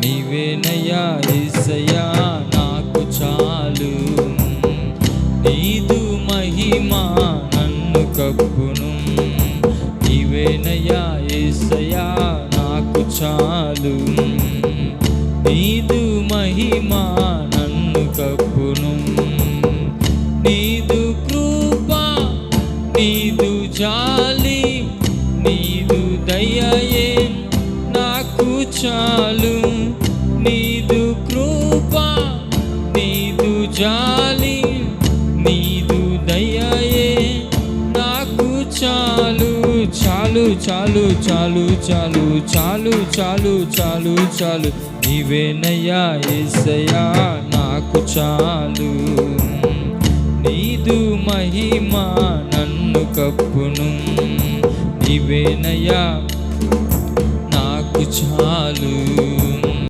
నీవేనయ్యా యేసయ్యా నాకు చాలు, నీదు మహిమా నన్ను కప్పును. నీవేనయ్యా యేసయ్యా నాకు చాలు, నీదు మహిమా నన్ను కప్పును. నీదు కృప, నీదు జాలి, నీదు దయయే నాకు చాలు. నీదు కృప, నీదు జాలి, నీదు దయయే నాకు చాలు. చాలు చాలు చాలు చాలు చాలు చాలు చాలు చాలు. నీవేనయ్యా యేసయ్యా నాకు చాలు, నీదు మహిమా నన్ను కప్పును. నీవేనయ్యా నాకు చాలు.